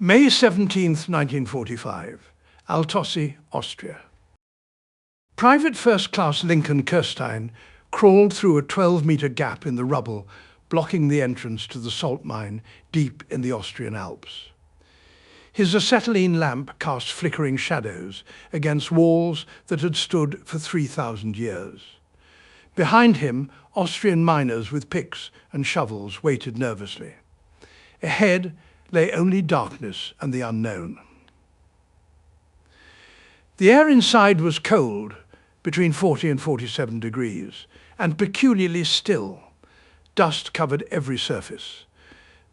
May 17, 1945, Altossi, Austria. Private First-Class Lincoln Kirstein crawled through a 12-meter gap in the rubble, blocking the entrance to the salt mine deep in the Austrian Alps. His acetylene lamp cast flickering shadows against walls that had stood for 3,000 years. Behind him, Austrian miners with picks and shovels waited nervously. Ahead lay only darkness and the unknown. The air inside was cold, between 40 and 47 degrees, and peculiarly still. Dust covered every surface.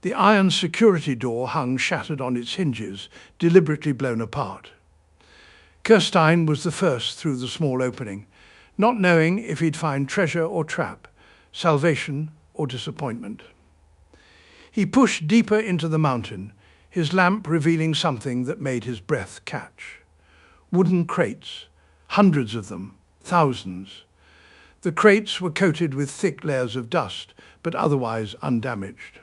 The iron security door hung shattered on its hinges, deliberately blown apart. Kirstein was the first through the small opening, not knowing if he'd find treasure or trap, salvation or disappointment. He pushed deeper into the mountain, his lamp revealing something that made his breath catch. Wooden crates, hundreds of them, thousands. The crates were coated with thick layers of dust, but otherwise undamaged.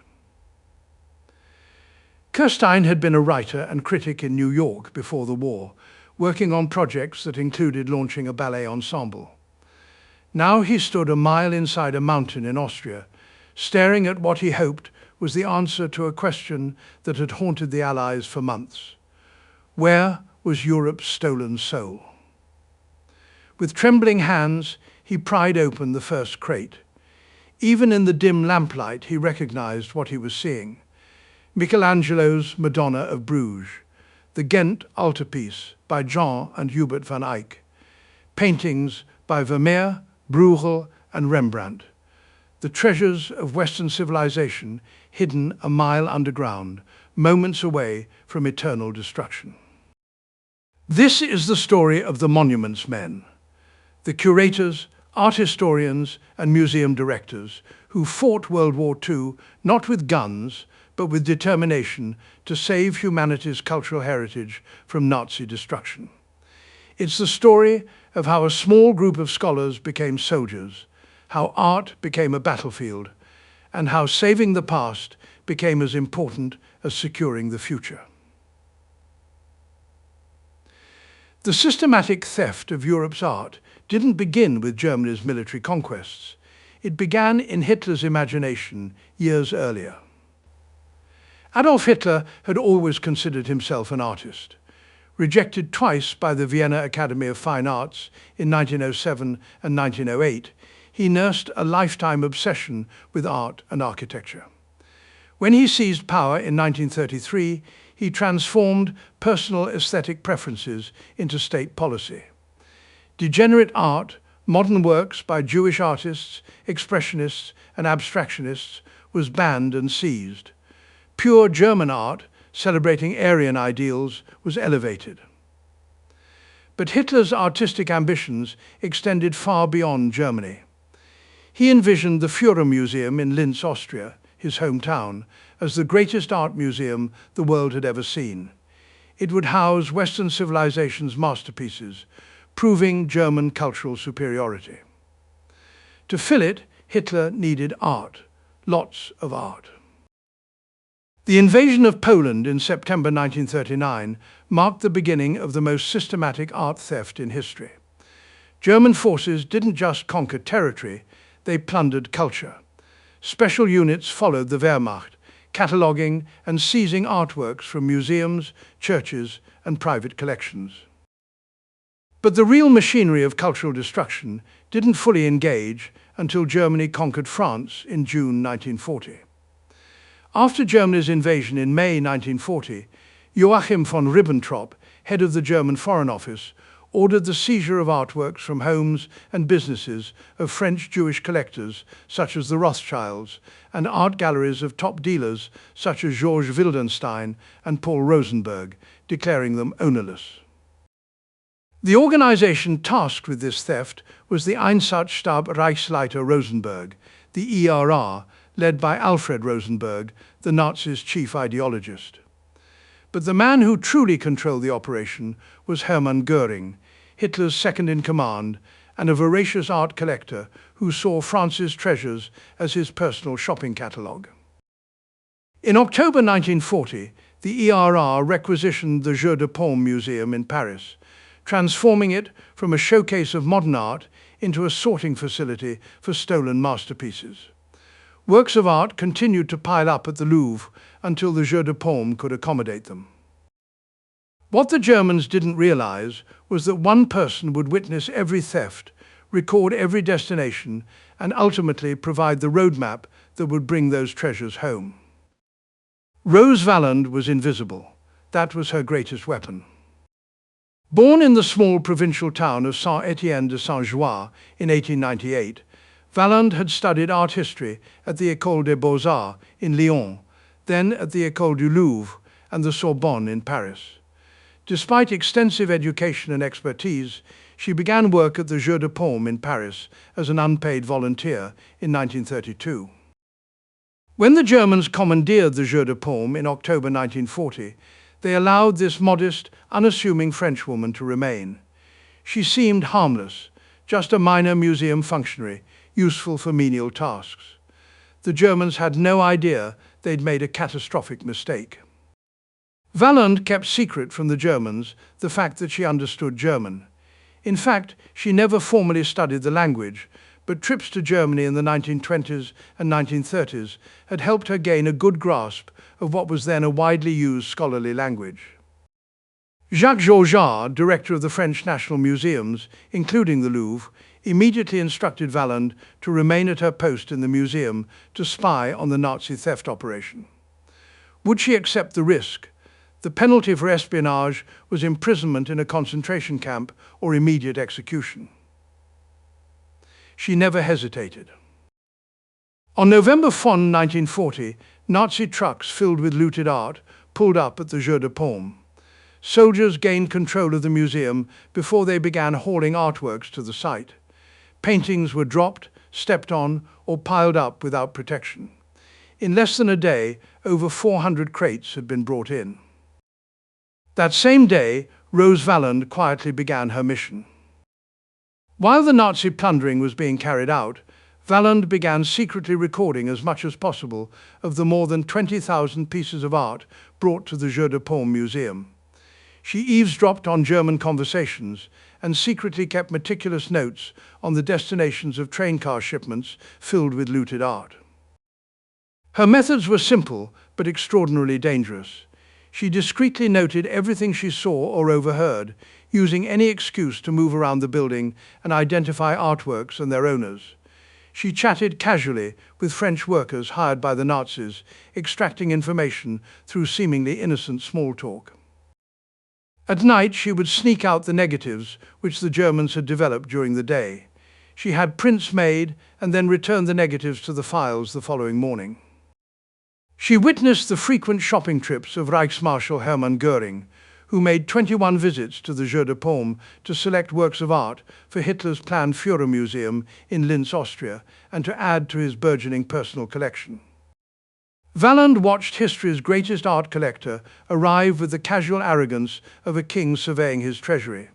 Kirstein had been a writer and critic in New York before the war, working on projects that included launching a ballet ensemble. Now he stood a mile inside a mountain in Austria, staring at what he hoped was the answer to a question that had haunted the Allies for months. Where was Europe's stolen soul? With trembling hands, he pried open the first crate. Even in the dim lamplight, he recognized what he was seeing. Michelangelo's Madonna of Bruges, the Ghent altarpiece by Jean and Hubert van Eyck, paintings by Vermeer, Bruegel and Rembrandt, the treasures of Western civilization hidden a mile underground, moments away from eternal destruction. This is the story of the Monuments Men, the curators, art historians and museum directors who fought World War II not with guns, but with determination to save humanity's cultural heritage from Nazi destruction. It's the story of how a small group of scholars became soldiers, how art became a battlefield, and how saving the past became as important as securing the future. The systematic theft of Europe's art didn't begin with Germany's military conquests. It began in Hitler's imagination years earlier. Adolf Hitler had always considered himself an artist. Rejected twice by the Vienna Academy of Fine Arts in 1907 and 1908, he nursed a lifetime obsession with art and architecture. When he seized power in 1933, he transformed personal aesthetic preferences into state policy. Degenerate art, modern works by Jewish artists, expressionists and abstractionists, was banned and seized. Pure German art, celebrating Aryan ideals, was elevated. But Hitler's artistic ambitions extended far beyond Germany. He envisioned the Führer Museum in Linz, Austria, his hometown, as the greatest art museum the world had ever seen. It would house Western civilization's masterpieces, proving German cultural superiority. To fill it, Hitler needed art, lots of art. The invasion of Poland in September 1939 marked the beginning of the most systematic art theft in history. German forces didn't just conquer territory, they plundered culture. Special units followed the Wehrmacht, cataloguing and seizing artworks from museums, churches, and private collections. But the real machinery of cultural destruction didn't fully engage until Germany conquered France in June 1940. After Germany's invasion in May 1940, Joachim von Ribbentrop, head of the German Foreign Office, ordered the seizure of artworks from homes and businesses of French Jewish collectors such as the Rothschilds and art galleries of top dealers such as Georges Wildenstein and Paul Rosenberg, declaring them ownerless. The organization tasked with this theft was the Einsatzstab Reichsleiter Rosenberg, the ERR, led by Alfred Rosenberg, the Nazis' chief ideologist. But the man who truly controlled the operation was Hermann Göring, Hitler's second-in-command and a voracious art collector who saw France's treasures as his personal shopping catalogue. In October 1940, the ERR requisitioned the Jeu de Paume Museum in Paris, transforming it from a showcase of modern art into a sorting facility for stolen masterpieces. Works of art continued to pile up at the Louvre until the Jeu de Paume could accommodate them. What the Germans didn't realize was that one person would witness every theft, record every destination, and ultimately provide the roadmap that would bring those treasures home. Rose Valland was invisible. That was her greatest weapon. Born in the small provincial town of Saint-Étienne de Saint-Joie in 1898, Valland had studied art history at the École des Beaux-Arts in Lyon, then at the École du Louvre and the Sorbonne in Paris. Despite extensive education and expertise, she began work at the Jeu de Paume in Paris as an unpaid volunteer in 1932. When the Germans commandeered the Jeu de Paume in October 1940, they allowed this modest, unassuming Frenchwoman to remain. She seemed harmless, just a minor museum functionary, useful for menial tasks. The Germans had no idea they'd made a catastrophic mistake. Valland kept secret from the Germans the fact that she understood German. In fact, she never formally studied the language, but trips to Germany in the 1920s and 1930s had helped her gain a good grasp of what was then a widely used scholarly language. Jacques Georgard, director of the French National Museums, including the Louvre, immediately instructed Valland to remain at her post in the museum to spy on the Nazi theft operation. Would she accept the risk? The penalty for espionage was imprisonment in a concentration camp or immediate execution. She never hesitated. On November 4, 1940, Nazi trucks filled with looted art pulled up at the Jeu de Paume. Soldiers gained control of the museum before they began hauling artworks to the site. Paintings were dropped, stepped on, or piled up without protection. In less than a day, over 400 crates had been brought in. That same day, Rose Valland quietly began her mission. While the Nazi plundering was being carried out, Valland began secretly recording as much as possible of the more than 20,000 pieces of art brought to the Jeu de Paume Museum. She eavesdropped on German conversations and secretly kept meticulous notes on the destinations of train car shipments filled with looted art. Her methods were simple but extraordinarily dangerous. She discreetly noted everything she saw or overheard, using any excuse to move around the building and identify artworks and their owners. She chatted casually with French workers hired by the Nazis, extracting information through seemingly innocent small talk. At night, she would sneak out the negatives which the Germans had developed during the day. She had prints made and then returned the negatives to the files the following morning. She witnessed the frequent shopping trips of Reichsmarschall Hermann Göring, who made 21 visits to the Jeu de Paume to select works of art for Hitler's planned Führermuseum in Linz, Austria, and to add to his burgeoning personal collection. Valland watched history's greatest art collector arrive with the casual arrogance of a king surveying his treasury.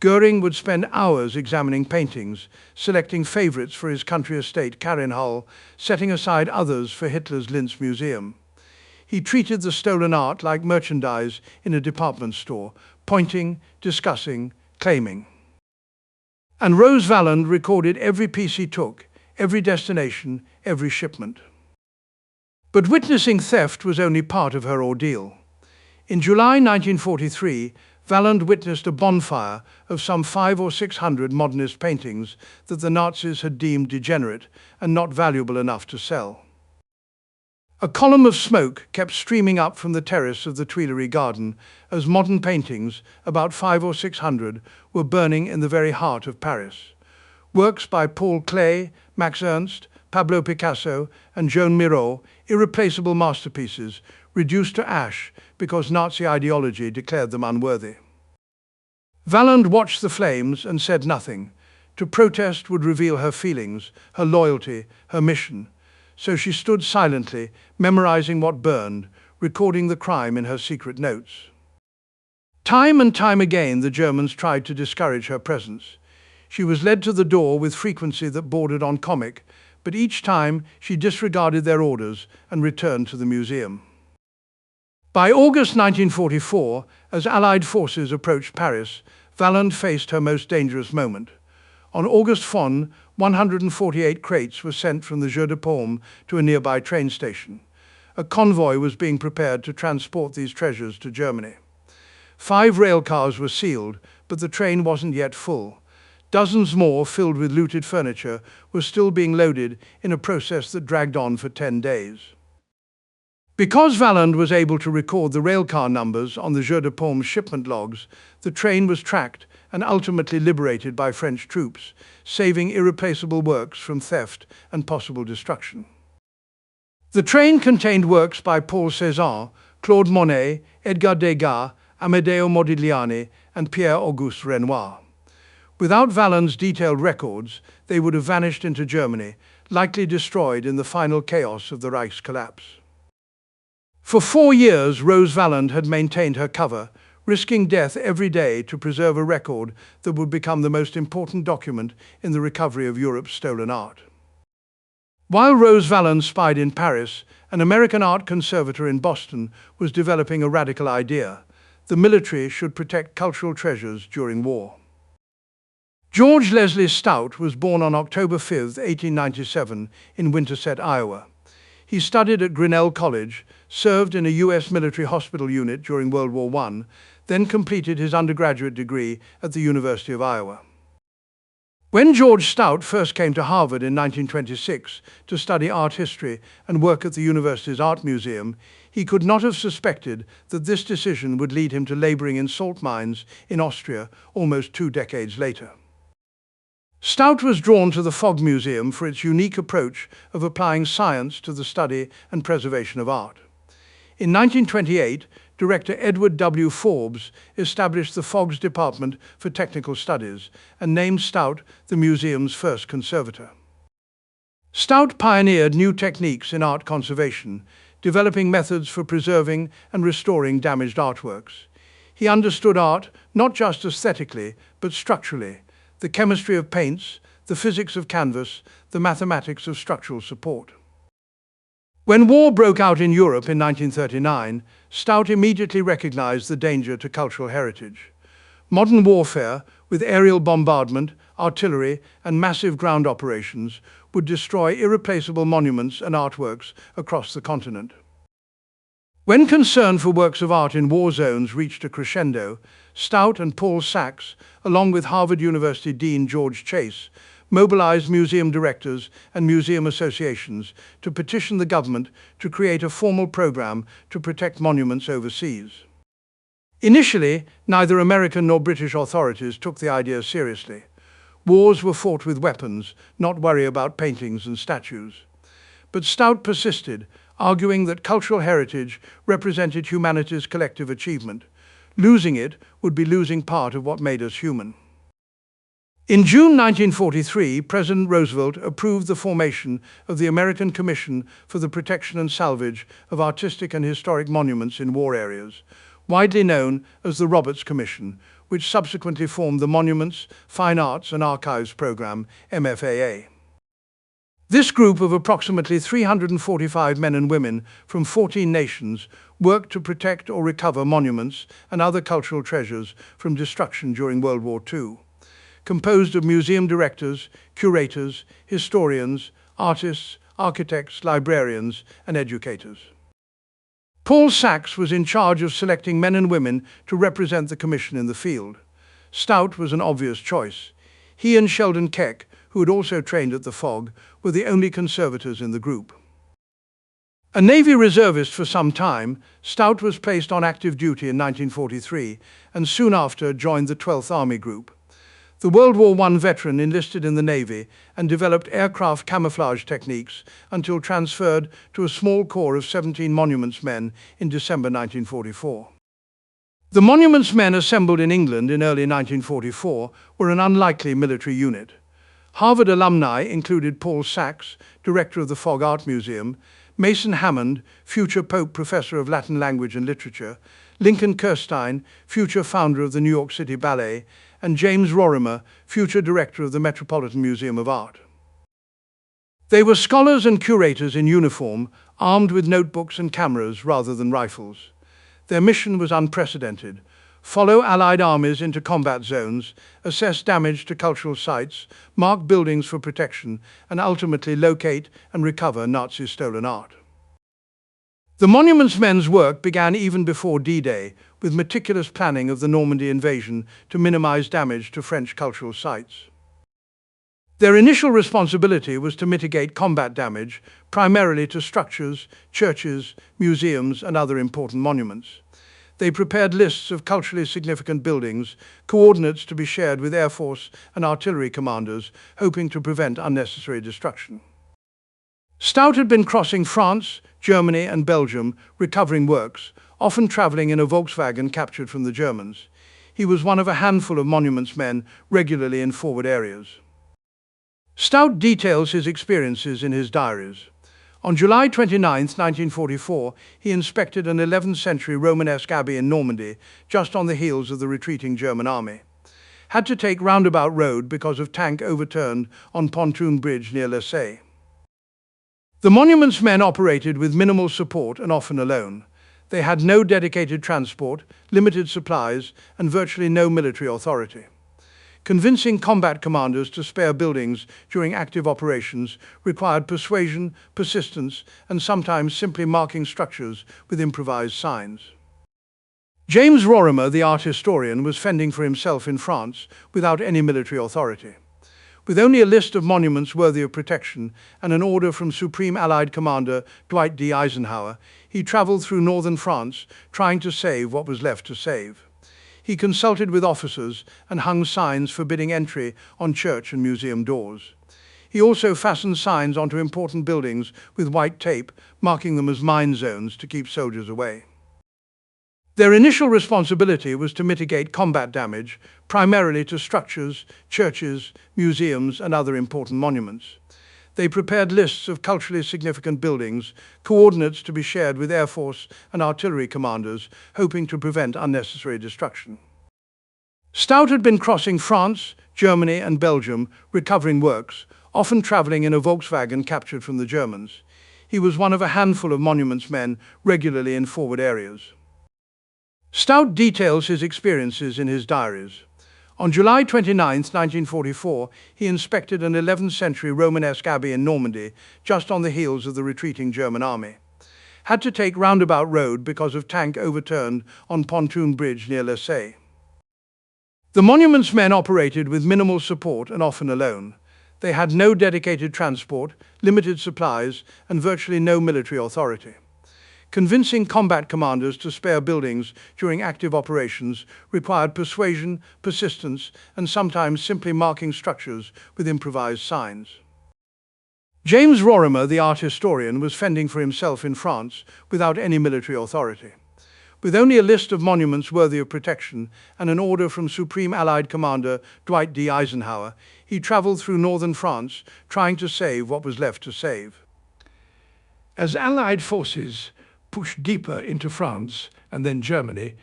Göring would spend hours examining paintings, selecting favorites for his country estate Karinhall, setting aside others for Hitler's Linz museum. He treated the stolen art like merchandise in a department store, pointing, discussing, claiming. And Rose Valland recorded every piece he took, every destination, every shipment. But witnessing theft was only part of her ordeal. In July 1943, Valland witnessed a bonfire of some 500 or 600 modernist paintings that the Nazis had deemed degenerate and not valuable enough to sell. A column of smoke kept streaming up from the terrace of the Tuileries garden as modern paintings, about 500 or 600, were burning in the very heart of Paris. Works by Paul Klee, Max Ernst, Pablo Picasso, and Joan Miró, irreplaceable masterpieces, reduced to ash because Nazi ideology declared them unworthy. Valland watched the flames and said nothing. To protest would reveal her feelings, her loyalty, her mission. So she stood silently, memorizing what burned, recording the crime in her secret notes. Time and time again the Germans tried to discourage her presence. She was led to the door with frequency that bordered on comic, but each time she disregarded their orders and returned to the museum. By August 1944, as Allied forces approached Paris, Valland faced her most dangerous moment. On August 1, 148 crates were sent from the Jeu de Paume to a nearby train station. A convoy was being prepared to transport these treasures to Germany. 5 rail cars were sealed, but the train wasn't yet full. Dozens more, filled with looted furniture, were still being loaded in a process that dragged on for 10 days. Because Valland was able to record the railcar numbers on the Jeu de Paume shipment logs, the train was tracked and ultimately liberated by French troops, saving irreplaceable works from theft and possible destruction. The train contained works by Paul Cézanne, Claude Monet, Edgar Degas, Amedeo Modigliani, and Pierre-Auguste Renoir. Without Valland's detailed records, they would have vanished into Germany, likely destroyed in the final chaos of the Reich's collapse. For 4 years, Rose Valland had maintained her cover, risking death every day to preserve a record that would become the most important document in the recovery of Europe's stolen art. While Rose Valland spied in Paris, an American art conservator in Boston was developing a radical idea: the military should protect cultural treasures during war. George Leslie Stout was born on October 5, 1897, in Winterset, Iowa. He studied at Grinnell College, served in a U.S. military hospital unit during World War I, then completed his undergraduate degree at the University of Iowa. When George Stout first came to Harvard in 1926 to study art history and work at the university's art museum, he could not have suspected that this decision would lead him to laboring in salt mines in Austria almost 2 decades later. Stout was drawn to the Fogg Museum for its unique approach of applying science to the study and preservation of art. In 1928, director Edward W. Forbes established the Fogg's Department for Technical Studies and named Stout the museum's first conservator. Stout pioneered new techniques in art conservation, developing methods for preserving and restoring damaged artworks. He understood art not just aesthetically, but structurally: the chemistry of paints, the physics of canvas, the mathematics of structural support. When war broke out in Europe in 1939, Stout immediately recognized the danger to cultural heritage. Modern warfare, with aerial bombardment, artillery, and massive ground operations, would destroy irreplaceable monuments and artworks across the continent. When concern for works of art in war zones reached a crescendo, Stout and Paul Sachs, along with Harvard University Dean George Chase, mobilized museum directors and museum associations to petition the government to create a formal program to protect monuments overseas. Initially, neither American nor British authorities took the idea seriously. Wars were fought with weapons, not worry about paintings and statues. But Stout persisted, arguing that cultural heritage represented humanity's collective achievement. Losing it would be losing part of what made us human. In June 1943, President Roosevelt approved the formation of the American Commission for the Protection and Salvage of Artistic and Historic Monuments in War Areas, widely known as the Roberts Commission, which subsequently formed the Monuments, Fine Arts and Archives Program, MFAA. This group of approximately 345 men and women from 14 nations worked to protect or recover monuments and other cultural treasures from destruction during World War II. Composed of museum directors, curators, historians, artists, architects, librarians, and educators. Paul Sachs was in charge of selecting men and women to represent the commission in the field. Stout was an obvious choice. He and Sheldon Keck, who had also trained at the Fogg, were the only conservators in the group. A Navy reservist for some time, Stout was placed on active duty in 1943 and soon after joined the 12th Army Group. The World War I veteran enlisted in the Navy and developed aircraft camouflage techniques until transferred to a small corps of 17 Monuments men in December 1944. The Monuments men assembled in England in early 1944 were an unlikely military unit. Harvard alumni included Paul Sachs, director of the Fogg Art Museum, Mason Hammond, future Pope Professor of Latin Language and Literature, Lincoln Kirstein, future founder of the New York City Ballet, and James Rorimer, future director of the Metropolitan Museum of Art. They were scholars and curators in uniform, armed with notebooks and cameras rather than rifles. Their mission was unprecedented: follow Allied armies into combat zones, assess damage to cultural sites, mark buildings for protection, and ultimately locate and recover Nazi stolen art. The Monuments Men's work began even before D-Day, with meticulous planning of the Normandy invasion to minimize damage to French cultural sites. Their initial responsibility was to mitigate combat damage, primarily to structures, churches, museums, and other important monuments. They prepared lists of culturally significant buildings, coordinates to be shared with Air Force and artillery commanders, hoping to prevent unnecessary destruction. Stout had been crossing France, Germany, and Belgium, recovering works, often traveling in a Volkswagen captured from the Germans. He was one of a handful of Monuments Men regularly in forward areas. Stout details his experiences in his diaries. On July 29, 1944, he inspected an 11th century Romanesque abbey in Normandy, just on the heels of the retreating German army. Had to take roundabout road because of tank overturned on pontoon bridge near Lessay. The Monuments Men operated with minimal support and often alone. They had no dedicated transport, limited supplies, and virtually no military authority. Convincing combat commanders to spare buildings during active operations required persuasion, persistence, and sometimes simply marking structures with improvised signs. James Rorimer, the art historian, was fending for himself in France without any military authority. With only a list of monuments worthy of protection and an order from Supreme Allied Commander Dwight D. Eisenhower, he traveled through northern France trying to save what was left to save. He consulted with officers and hung signs forbidding entry on church and museum doors. He also fastened signs onto important buildings with white tape, marking them as mine zones to keep soldiers away. Their initial responsibility was to mitigate combat damage, primarily to structures, churches, museums, and other important monuments. They prepared lists of culturally significant buildings, coordinates to be shared with Air Force and artillery commanders, hoping to prevent unnecessary destruction. Stout had been crossing France, Germany, and Belgium, recovering works, often traveling in a Volkswagen captured from the Germans. He was one of a handful of Monuments Men regularly in forward areas. Stout details his experiences in his diaries. On July 29, 1944, he inspected an 11th century Romanesque abbey in Normandy, just on the heels of the retreating German army. Had to take roundabout road because of tank overturned on pontoon bridge near Lessay. The Monuments Men operated with minimal support and often alone. They had no dedicated transport, limited supplies, and virtually no military authority. Convincing combat commanders to spare buildings during active operations required persuasion, persistence, and sometimes simply marking structures with improvised signs. James Rorimer, the art historian, was fending for himself in France without any military authority. With only a list of monuments worthy of protection and an order from Supreme Allied Commander Dwight D. Eisenhower, he traveled through northern France trying to save what was left to save. As Allied forces pushed deeper into France and then Germany,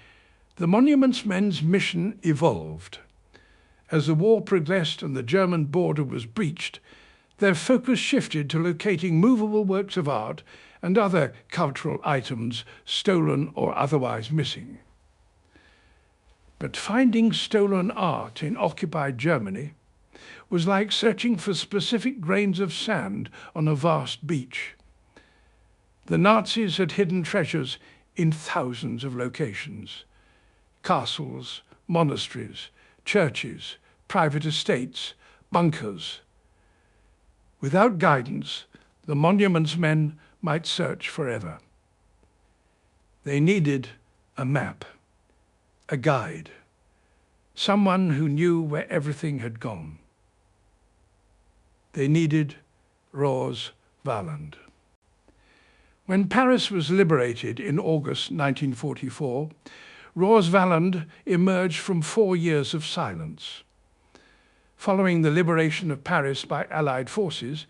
the Monuments Men's mission evolved. As the war progressed and the German border was breached, their focus shifted to locating movable works of art and other cultural items stolen or otherwise missing. But finding stolen art in occupied Germany was like searching for specific grains of sand on a vast beach. The Nazis had hidden treasures in thousands of locations: castles, monasteries, churches, private estates, bunkers. Without guidance, the Monuments Men might search forever. They needed a map, a guide, someone who knew where everything had gone. They needed Roos Valand. When Paris was liberated in August 1944, Roos Valand emerged from 4 years of silence. Following the liberation of Paris by Allied forces,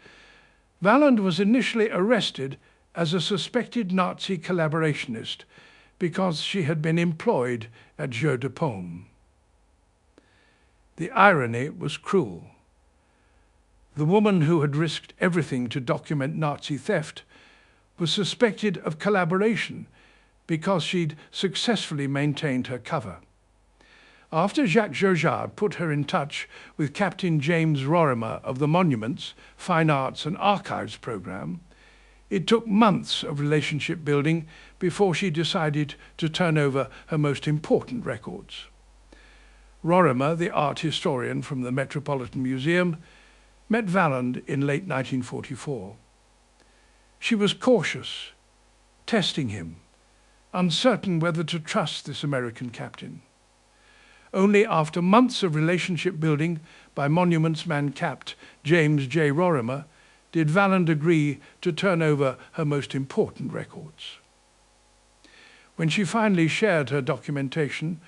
Valand was initially arrested as a suspected Nazi collaborationist because she had been employed at Jeu de Paume. The irony was cruel. The woman who had risked everything to document Nazi theft was suspected of collaboration because she'd successfully maintained her cover. After Jacques Jaujard put her in touch with Captain James Rorimer of the Monuments, Fine Arts and Archives program, it took months of relationship building before she decided to turn over her most important records. Rorimer, the art historian from the Metropolitan Museum, met Valland in late 1944. She was cautious, testing him, uncertain whether to trust this American captain. Only after months of relationship building by Monuments man Capt. James J. Rorimer did Valland agree to turn over her most important records. When she finally shared her documentation,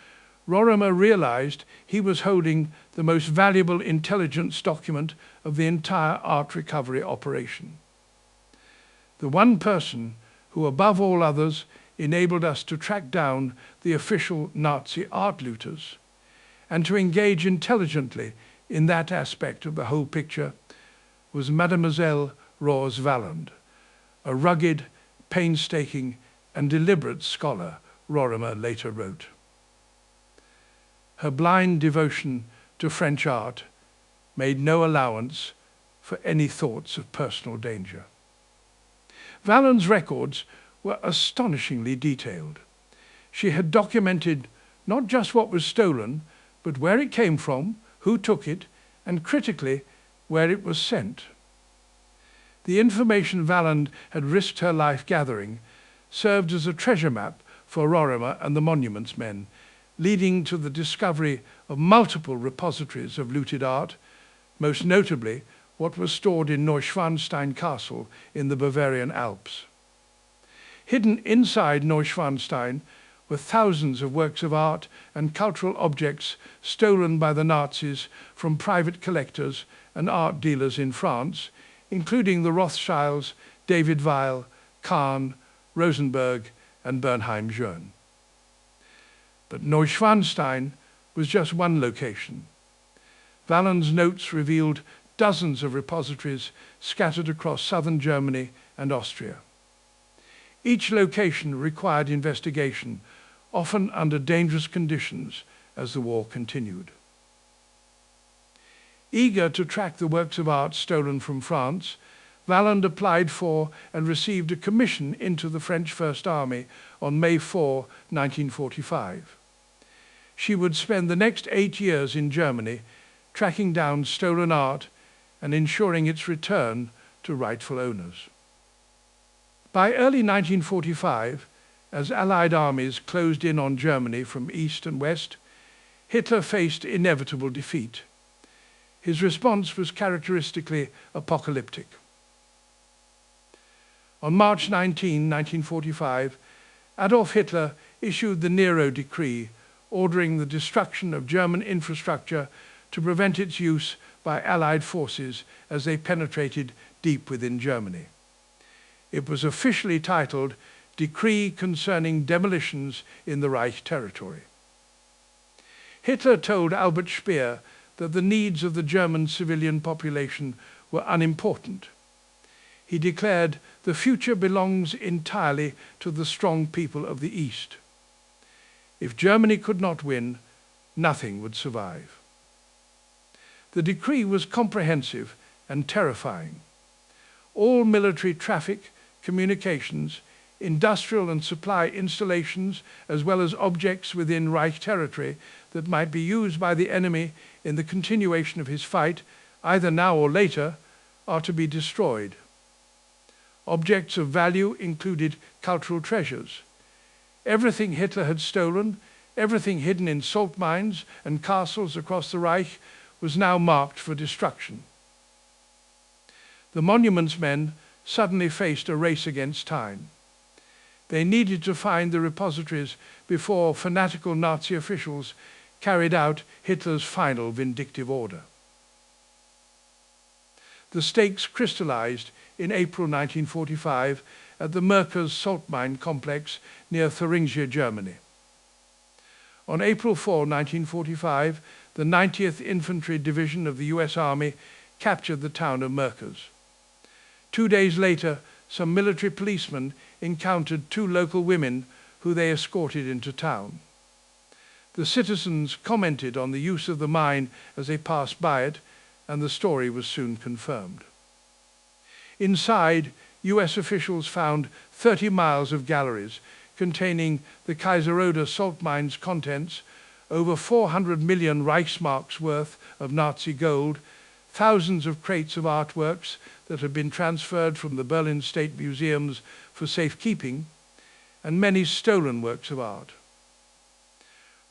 Rorimer realized he was holding the most valuable intelligence document of the entire art recovery operation. The one person who, above all others, enabled us to track down the official Nazi art looters and to engage intelligently in that aspect of the whole picture was Mademoiselle Rose Valland, a rugged, painstaking and deliberate scholar, Rorimer later wrote. Her blind devotion to French art made no allowance for any thoughts of personal danger. Valland's records were astonishingly detailed. She had documented not just what was stolen, but where it came from, who took it, and critically, where it was sent. The information Valland had risked her life gathering served as a treasure map for Rorimer and the Monuments men, leading to the discovery of multiple repositories of looted art, most notably what was stored in Neuschwanstein Castle in the Bavarian Alps. Hidden inside Neuschwanstein were thousands of works of art and cultural objects stolen by the Nazis from private collectors and art dealers in France, including the Rothschilds, David Weil, Kahn, Rosenberg, and Bernheim-Jeune. But Neuschwanstein was just one location. Valland's notes revealed dozens of repositories scattered across southern Germany and Austria. Each location required investigation, often under dangerous conditions as the war continued. Eager to track the works of art stolen from France, Valland applied for and received a commission into the French First Army on May 4, 1945. She would spend the next 8 years in Germany tracking down stolen art and ensuring its return to rightful owners. By early 1945, as Allied armies closed in on Germany from east and west, Hitler faced inevitable defeat. His response was characteristically apocalyptic. On March 19, 1945, Adolf Hitler issued the Nero Decree, ordering the destruction of German infrastructure to prevent its use by Allied forces as they penetrated deep within Germany. It was officially titled Decree Concerning Demolitions in the Reich Territory. Hitler told Albert Speer that the needs of the German civilian population were unimportant. He declared, "The future belongs entirely to the strong people of the East." If Germany could not win, nothing would survive. The decree was comprehensive and terrifying. All military traffic, communications, industrial and supply installations, as well as objects within Reich territory that might be used by the enemy in the continuation of his fight, either now or later, are to be destroyed. Objects of value included cultural treasures. Everything Hitler had stolen, everything hidden in salt mines and castles across the Reich, was now marked for destruction. The Monuments men suddenly faced a race against time. They needed to find the repositories before fanatical Nazi officials carried out Hitler's final vindictive order. The stakes crystallized in April 1945 at the Merkers salt mine complex near Thuringia, Germany. On April 4, 1945, the 90th Infantry Division of the US Army captured the town of Merkers. 2 days later, some military policemen encountered 2 local women who they escorted into town. The citizens commented on the use of the mine as they passed by it, and the story was soon confirmed. Inside, US officials found 30 miles of galleries containing the Kaiserode salt mine's contents, over 400 million Reichsmarks worth of Nazi gold, thousands of crates of artworks that had been transferred from the Berlin State Museums for safekeeping, and many stolen works of art.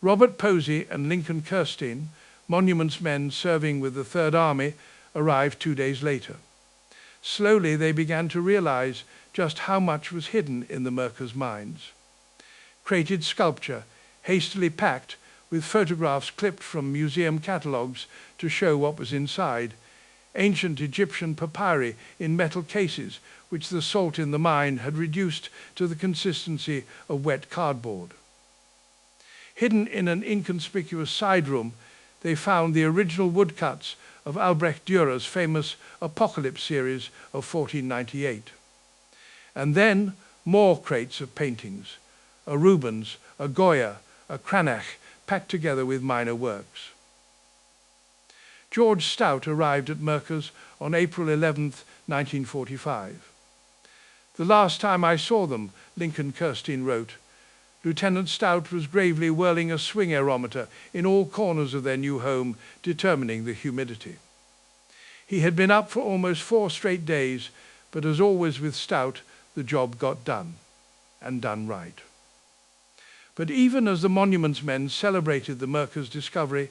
Robert Posey and Lincoln Kirstein, monuments men serving with the Third Army, arrived 2 days later. Slowly they began to realize just how much was hidden in the Merkers mines. Crated sculpture, hastily packed, with photographs clipped from museum catalogues to show what was inside, ancient Egyptian papyri in metal cases which the salt in the mine had reduced to the consistency of wet cardboard. Hidden in an inconspicuous side room, they found the original woodcuts of Albrecht Dürer's famous Apocalypse series of 1498. And then more crates of paintings, a Rubens, a Goya, a Cranach, packed together with minor works. George Stout arrived at Merkers on April 11, 1945. "The last time I saw them," Lincoln Kirstein wrote, Lieutenant Stout was gravely whirling a swing aerometer in all corners of their new home, determining the humidity. He had been up for almost 4 straight days, but as always with Stout, the job got done, and done right. But even as the monuments men celebrated the Merkers' discovery,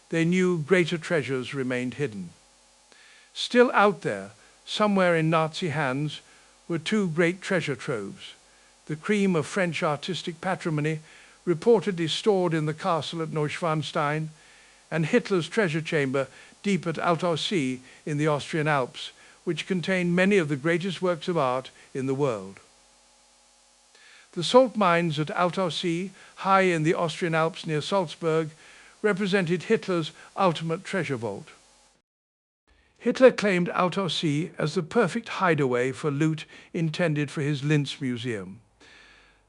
they knew greater treasures remained hidden. Still out there, somewhere in Nazi hands, were 2 great treasure troves: the cream of French artistic patrimony, reportedly stored in the castle at Neuschwanstein, and Hitler's treasure chamber deep at Altaussee in the Austrian Alps, which contained many of the greatest works of art in the world. The salt mines at Altaussee, high in the Austrian Alps near Salzburg, represented Hitler's ultimate treasure vault. Hitler claimed Altaussee as the perfect hideaway for loot intended for his Linz museum.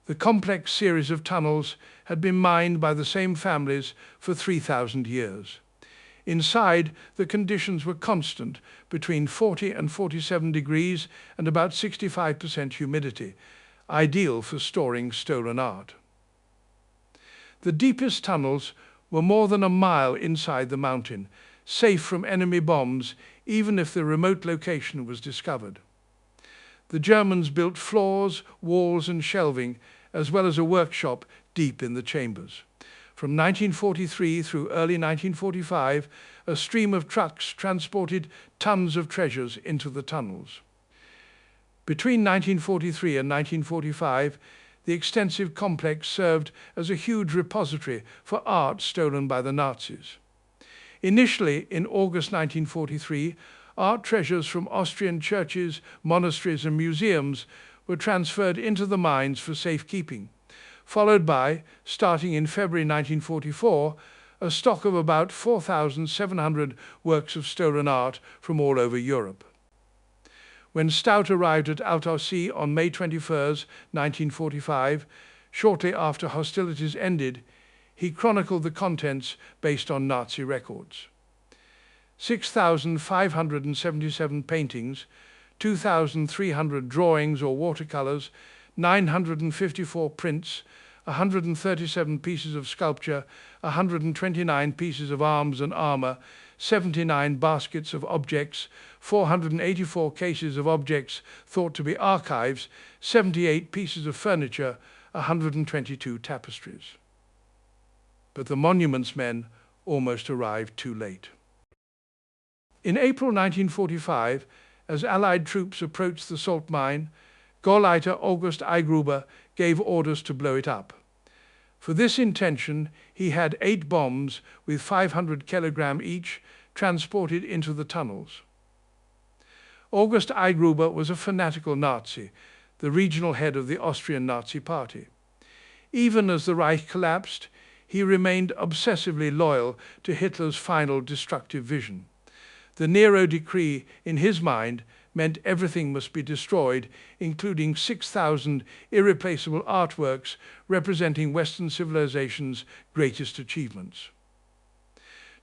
The complex series of tunnels had been mined by the same families for 3,000 years. Inside, the conditions were constant, between 40 and 47 degrees and about 65% humidity, ideal for storing stolen art. The deepest tunnels were more than a mile inside the mountain, safe from enemy bombs even if the remote location was discovered. The Germans built floors, walls and shelving, as well as a workshop deep in the chambers. From 1943 through early 1945, a stream of trucks transported tons of treasures into the tunnels. Between 1943 and 1945, the extensive complex served as a huge repository for art stolen by the Nazis. Initially, in August 1943, art treasures from Austrian churches, monasteries and museums were transferred into the mines for safekeeping, followed by, starting in February 1944, a stock of about 4,700 works of stolen art from all over Europe. When Stout arrived at Altaussee on May 21, 1945, shortly after hostilities ended, he chronicled the contents based on Nazi records. 6,577 paintings, 2,300 drawings or watercolors, 954 prints, 137 pieces of sculpture, 129 pieces of arms and armor, 79 baskets of objects, 484 cases of objects thought to be archives, 78 pieces of furniture, 122 tapestries. But the monuments men almost arrived too late. In April 1945, as Allied troops approached the salt mine, Gauleiter August Eigruber gave orders to blow it up. For this intention, he had 8 bombs with 500 kilogram each transported into the tunnels. August Eigruber was a fanatical Nazi, the regional head of the Austrian Nazi Party. Even as the Reich collapsed, he remained obsessively loyal to Hitler's final destructive vision. The Nero decree, in his mind, meant everything must be destroyed, including 6,000 irreplaceable artworks representing Western civilization's greatest achievements.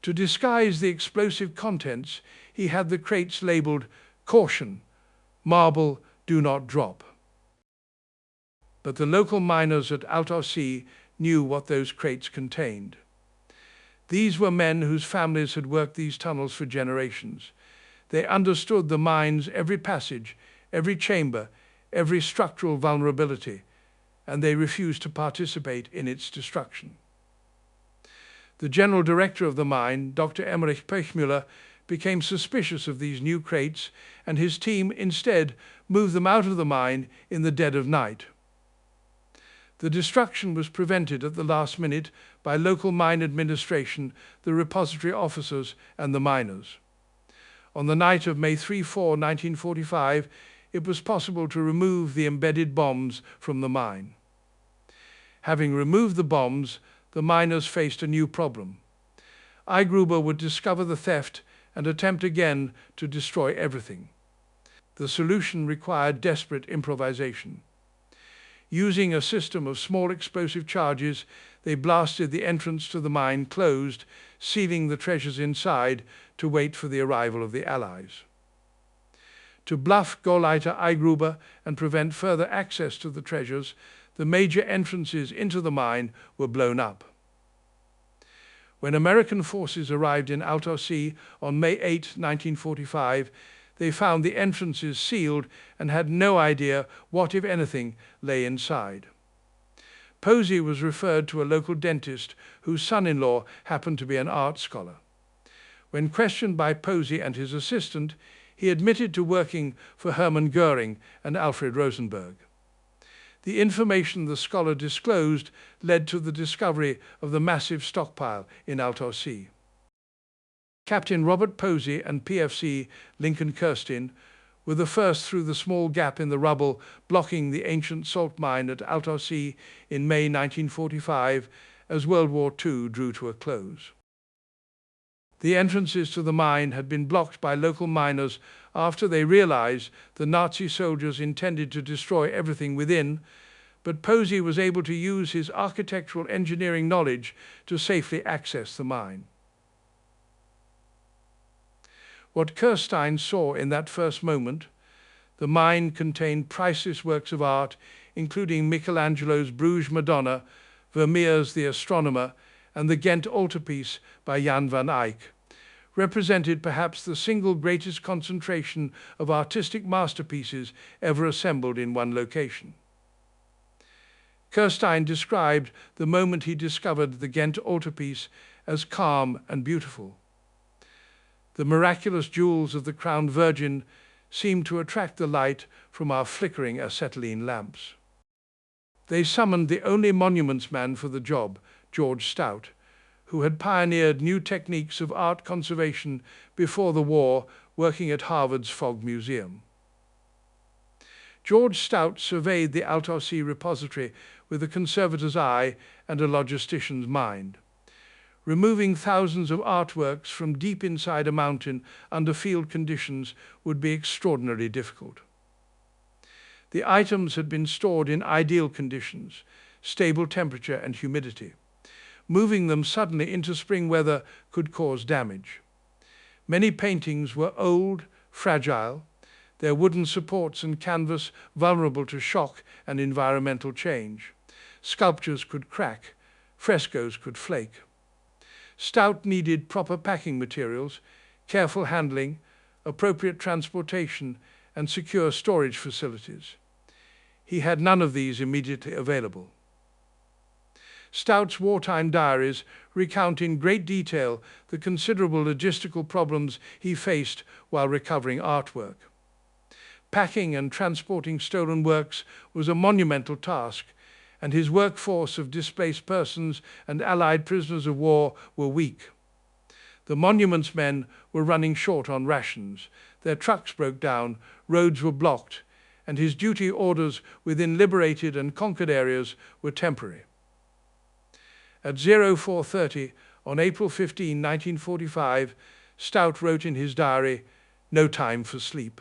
To disguise the explosive contents, he had the crates labeled "Caution, marble, do not drop." But the local miners at Altarcy knew what those crates contained. These were men whose families had worked these tunnels for generations. They understood the mine's every passage, every chamber, every structural vulnerability, and they refused to participate in its destruction. The general director of the mine, Dr. Emmerich Pechmüller, became suspicious of these new crates, and his team instead moved them out of the mine in the dead of night. The destruction was prevented at the last minute by local mine administration, the repository officers, and the miners. On the night of May 3-4, 1945, it was possible to remove the embedded bombs from the mine. Having removed the bombs, the miners faced a new problem. Gruber would discover the theft and attempt again to destroy everything. The solution required desperate improvisation. Using a system of small explosive charges, they blasted the entrance to the mine closed, sealing the treasures inside to wait for the arrival of the Allies. To bluff Gauleiter Gruber and prevent further access to the treasures, the major entrances into the mine were blown up. When American forces arrived in Altarcy on May 8, 1945, they found the entrances sealed and had no idea what, if anything, lay inside. Posey was referred to a local dentist whose son-in-law happened to be an art scholar. When questioned by Posey and his assistant, he admitted to working for Hermann Göring and Alfred Rosenberg. The information the scholar disclosed led to the discovery of the massive stockpile in Altarcy. Captain Robert Posey and PFC Lincoln Kirstein were the first through the small gap in the rubble blocking the ancient salt mine at Altarcy in May 1945 as World War II drew to a close. The entrances to the mine had been blocked by local miners after they realized the Nazi soldiers intended to destroy everything within, but Posey was able to use his architectural engineering knowledge to safely access the mine. What Kirstein saw in that first moment, the mine contained priceless works of art, including Michelangelo's Bruges Madonna, Vermeer's The Astronomer, and the Ghent altarpiece by Jan van Eyck, represented perhaps the single greatest concentration of artistic masterpieces ever assembled in one location. Kirstein described the moment he discovered the Ghent altarpiece as calm and beautiful. The miraculous jewels of the Crowned Virgin seemed to attract the light from our flickering acetylene lamps. They summoned the only monuments man for the job, George Stout, who had pioneered new techniques of art conservation before the war, working at Harvard's Fogg Museum. George Stout surveyed the Altarcy repository with a conservator's eye and a logistician's mind. Removing thousands of artworks from deep inside a mountain under field conditions would be extraordinarily difficult. The items had been stored in ideal conditions, stable temperature and humidity. Moving them suddenly into spring weather could cause damage. Many paintings were old, fragile, their wooden supports and canvas vulnerable to shock and environmental change. Sculptures could crack, frescoes could flake. Stout needed proper packing materials, careful handling, appropriate transportation, and secure storage facilities. He had none of these immediately available. Stout's wartime diaries recount in great detail the considerable logistical problems he faced while recovering artwork. Packing and transporting stolen works was a monumental task, and his workforce of displaced persons and Allied prisoners of war were weak. The monuments men were running short on rations, their trucks broke down, roads were blocked, and his duty orders within liberated and conquered areas were temporary. At 04:30 on April 15, 1945, Stout wrote in his diary, "No time for sleep."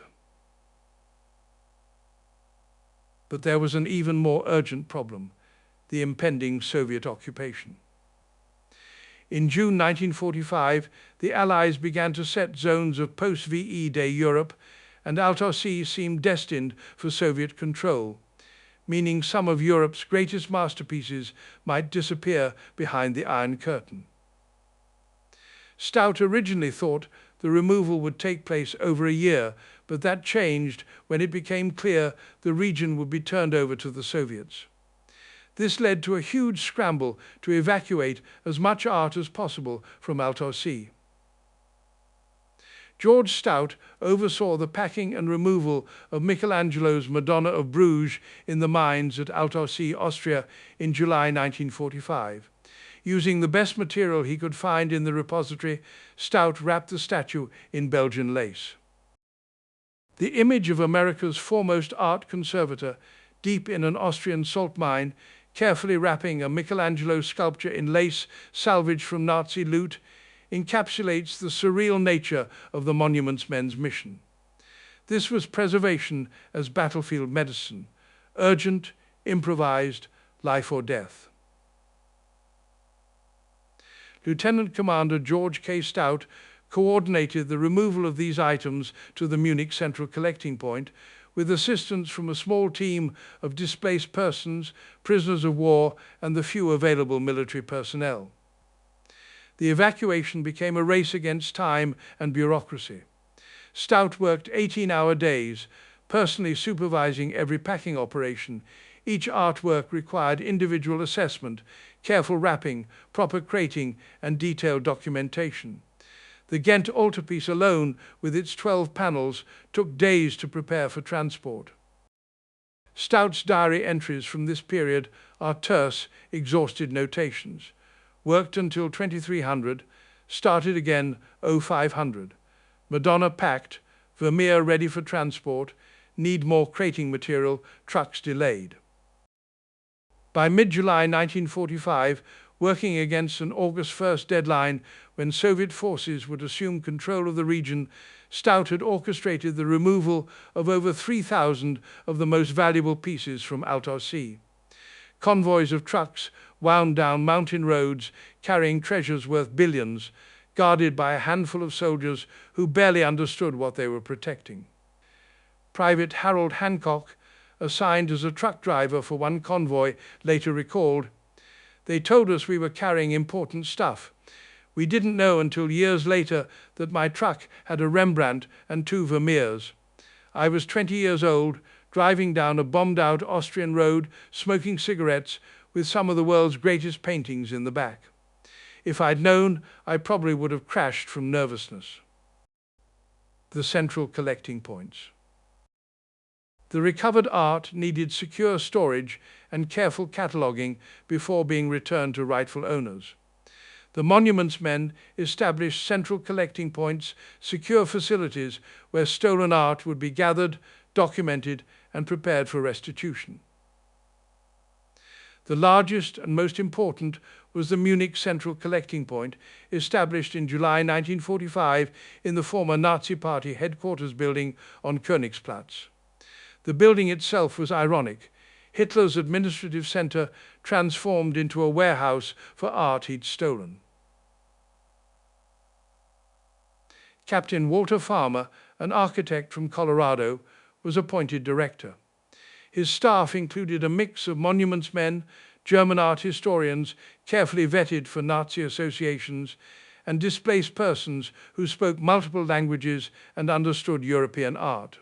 But there was an even more urgent problem: the impending Soviet occupation. In June 1945, the Allies began to set zones of post-VE Day Europe, and Altair seemed destined for Soviet control, meaning some of Europe's greatest masterpieces might disappear behind the Iron Curtain. Stout originally thought the removal would take place over a year, but that changed when it became clear the region would be turned over to the Soviets. This led to a huge scramble to evacuate as much art as possible from Altair. George Stout oversaw the packing and removal of Michelangelo's Madonna of Bruges in the mines at Altair, Austria in July 1945. Using the best material he could find in the repository, Stout wrapped the statue in Belgian lace. The image of America's foremost art conservator, deep in an Austrian salt mine, carefully wrapping a Michelangelo sculpture in lace salvaged from Nazi loot, encapsulates the surreal nature of the Monuments Men's mission. This was preservation as battlefield medicine: urgent, improvised, life or death. Lieutenant Commander George K. Stout coordinated the removal of these items to the Munich Central Collecting Point, with assistance from a small team of displaced persons, prisoners of war, and the few available military personnel. The evacuation became a race against time and bureaucracy. Stout worked 18-hour days, personally supervising every packing operation. Each artwork required individual assessment, careful wrapping, proper crating, and detailed documentation. The Ghent altarpiece alone, with its 12 panels, took days to prepare for transport. Stout's diary entries from this period are terse, exhausted notations. Worked until 2300, started again 0500. Madonna packed, Vermeer ready for transport, need more crating material, trucks delayed. By mid-July 1945, working against an August 1st deadline when Soviet forces would assume control of the region, Stout had orchestrated the removal of over 3,000 of the most valuable pieces from Altair. Convoys of trucks wound down mountain roads carrying treasures worth billions, guarded by a handful of soldiers who barely understood what they were protecting. Private Harold Hancock, assigned as a truck driver for one convoy, later recalled, "They told us we were carrying important stuff. We didn't know until years later that my truck had a Rembrandt and 2 Vermeers. I was 20 years old, driving down a bombed-out Austrian road, smoking cigarettes, with some of the world's greatest paintings in the back. If I'd known, I probably would have crashed from nervousness." The central collecting points. The recovered art needed secure storage and careful cataloguing before being returned to rightful owners. The Monuments Men established central collecting points, secure facilities where stolen art would be gathered, documented, and prepared for restitution. The largest and most important was the Munich Central Collecting Point, established in July 1945 in the former Nazi Party headquarters building on Königsplatz. The building itself was ironic: Hitler's administrative center transformed into a warehouse for art he'd stolen. Captain Walter Farmer, an architect from Colorado, was appointed director. His staff included a mix of Monuments Men, German art historians carefully vetted for Nazi associations, and displaced persons who spoke multiple languages and understood European art.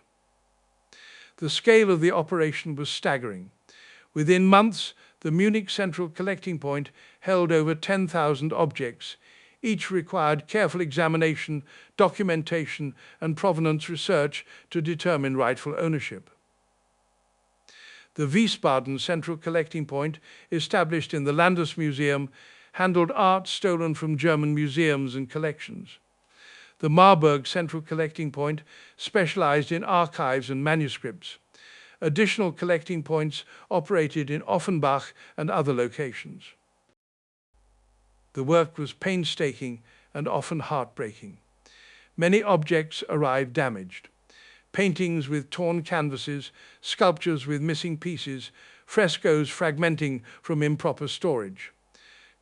The scale of the operation was staggering. Within months, the Munich Central Collecting Point held over 10,000 objects. Each required careful examination, documentation, and provenance research to determine rightful ownership. The Wiesbaden Central Collecting Point, established in the Landesmuseum, handled art stolen from German museums and collections. The Marburg Central Collecting Point specialized in archives and manuscripts. Additional collecting points operated in Offenbach and other locations. The work was painstaking and often heartbreaking. Many objects arrived damaged. paintings with torn canvases, sculptures with missing pieces, frescoes fragmenting from improper storage.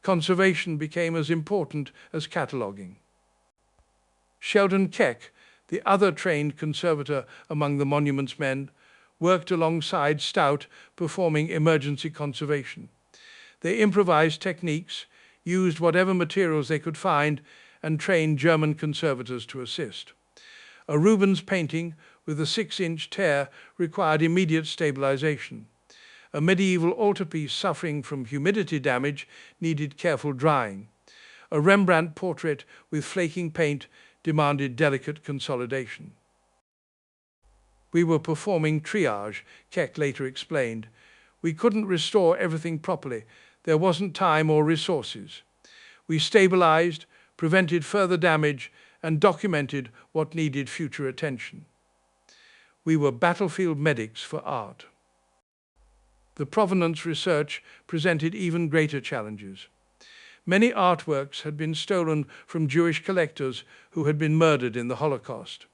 Conservation became as important as cataloguing. Sheldon Keck, the other trained conservator among the monument's men, worked alongside Stout, performing emergency conservation. They improvised techniques, used whatever materials they could find, and trained German conservators to assist. A Rubens painting with a 6-inch tear required immediate stabilization. A medieval altarpiece suffering from humidity damage needed careful drying. A Rembrandt portrait with flaking paint demanded delicate consolidation. We were performing triage, Keck later explained. We couldn't restore everything properly. There wasn't time or resources. We stabilized, prevented further damage, and documented what needed future attention. We were battlefield medics for art. The provenance research presented even greater challenges. Many artworks had been stolen from Jewish collectors who had been murdered in the Holocaust.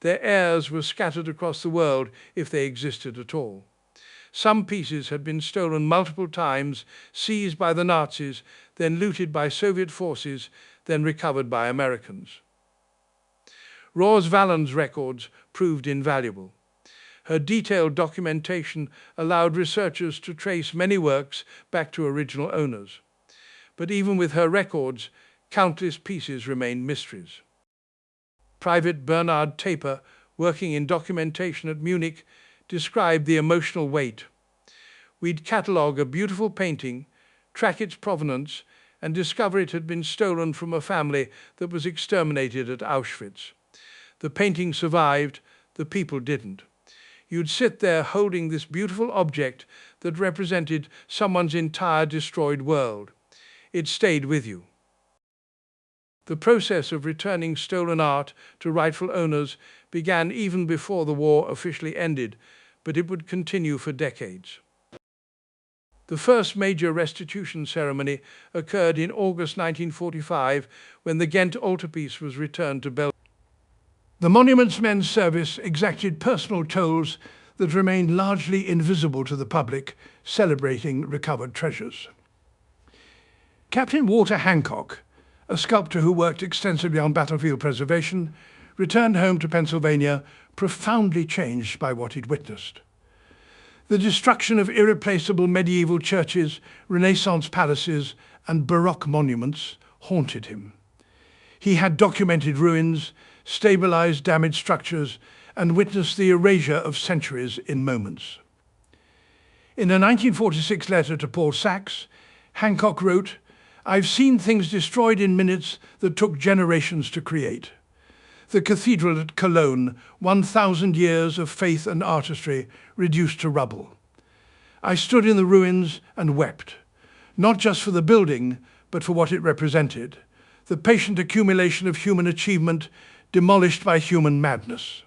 Their heirs were scattered across the world if they existed at all. Some pieces had been stolen multiple times, seized by the Nazis, then looted by Soviet forces, then recovered by Americans. Rose Valland's records proved invaluable. Her detailed documentation allowed researchers to trace many works back to original owners. But even with her records, countless pieces remained mysteries. Private Bernard Taper, working in documentation at Munich, described the emotional weight. We'd catalogue a beautiful painting, track its provenance, and discover it had been stolen from a family that was exterminated at Auschwitz. The painting survived, the people didn't. You'd sit there holding this beautiful object that represented someone's entire destroyed world. It stayed with you. The process of returning stolen art to rightful owners began even before the war officially ended, but it would continue for decades. The first major restitution ceremony occurred in August 1945 when the Ghent altarpiece was returned to Belgium. The Monuments Men's Service exacted personal tolls that remained largely invisible to the public, celebrating recovered treasures. Captain Walter Hancock, a sculptor who worked extensively on battlefield preservation, returned home to Pennsylvania profoundly changed by what he'd witnessed. The destruction of irreplaceable medieval churches, Renaissance palaces, and Baroque monuments haunted him. He had documented ruins, stabilized damaged structures, and witnessed the erasure of centuries in moments. In a 1946 letter to Paul Sachs, Hancock wrote, "I've seen things destroyed in minutes that took generations to create. The cathedral at Cologne, 1,000 years of faith and artistry reduced to rubble. I stood in the ruins and wept, not just for the building, but for what it represented, the patient accumulation of human achievement demolished by human madness."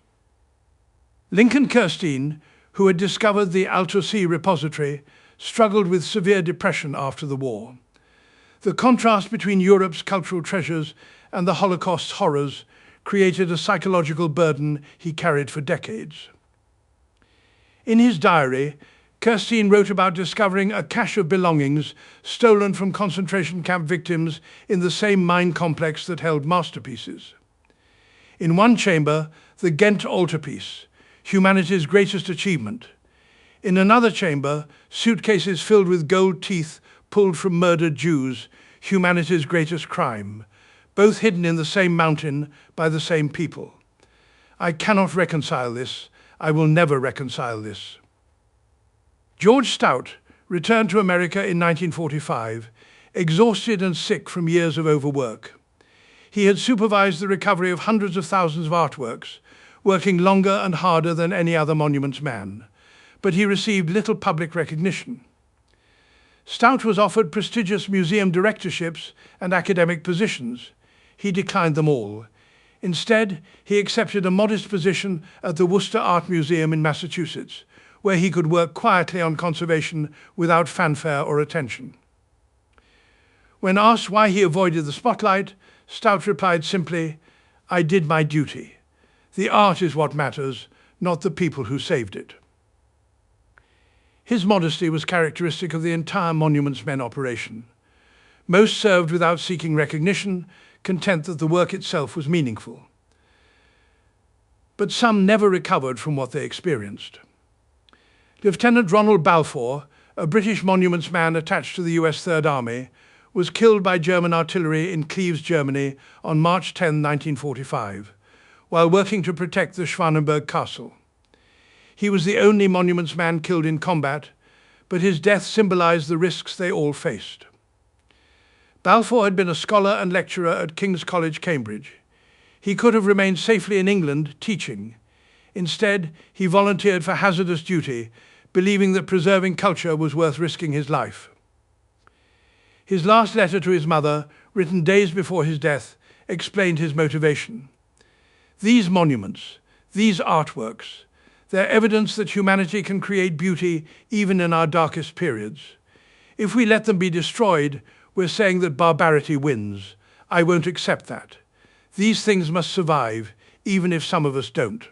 Lincoln Kirstein, who had discovered the Alto-Sea repository, struggled with severe depression after the war. The contrast between Europe's cultural treasures and the Holocaust's horrors created a psychological burden he carried for decades. In his diary, Kirstein wrote about discovering a cache of belongings stolen from concentration camp victims in the same mine complex that held masterpieces. In one chamber, the Ghent altarpiece, humanity's greatest achievement. In another chamber, suitcases filled with gold teeth pulled from murdered Jews, humanity's greatest crime, both hidden in the same mountain by the same people. I cannot reconcile this. I will never reconcile this. George Stout returned to America in 1945, exhausted and sick from years of overwork. He had supervised the recovery of hundreds of thousands of artworks, working longer and harder than any other monuments man, but he received little public recognition. Stout was offered prestigious museum directorships and academic positions. He declined them all. Instead, he accepted a modest position at the Worcester Art Museum in Massachusetts, where he could work quietly on conservation without fanfare or attention. When asked why he avoided the spotlight, Stout replied simply, "I did my duty. The art is what matters, not the people who saved it. His modesty was characteristic of the entire Monuments Men operation. Most served without seeking recognition, content that the work itself was meaningful. But some never recovered from what they experienced. Lieutenant Ronald Balfour, a British monuments man attached to the US Third Army, was killed by German artillery in Cleves, Germany on March 10, 1945, while working to protect the Schwanenberg Castle. He was the only monuments man killed in combat, but his death symbolized the risks they all faced. Balfour had been a scholar and lecturer at King's College, Cambridge. He could have remained safely in England teaching. Instead, he volunteered for hazardous duty, believing that preserving culture was worth risking his life. His last letter to his mother, written days before his death, explained his motivation. These monuments, these artworks, they're evidence that humanity can create beauty even in our darkest periods. If we let them be destroyed, we're saying that barbarity wins. I won't accept that. These things must survive, even if some of us don't.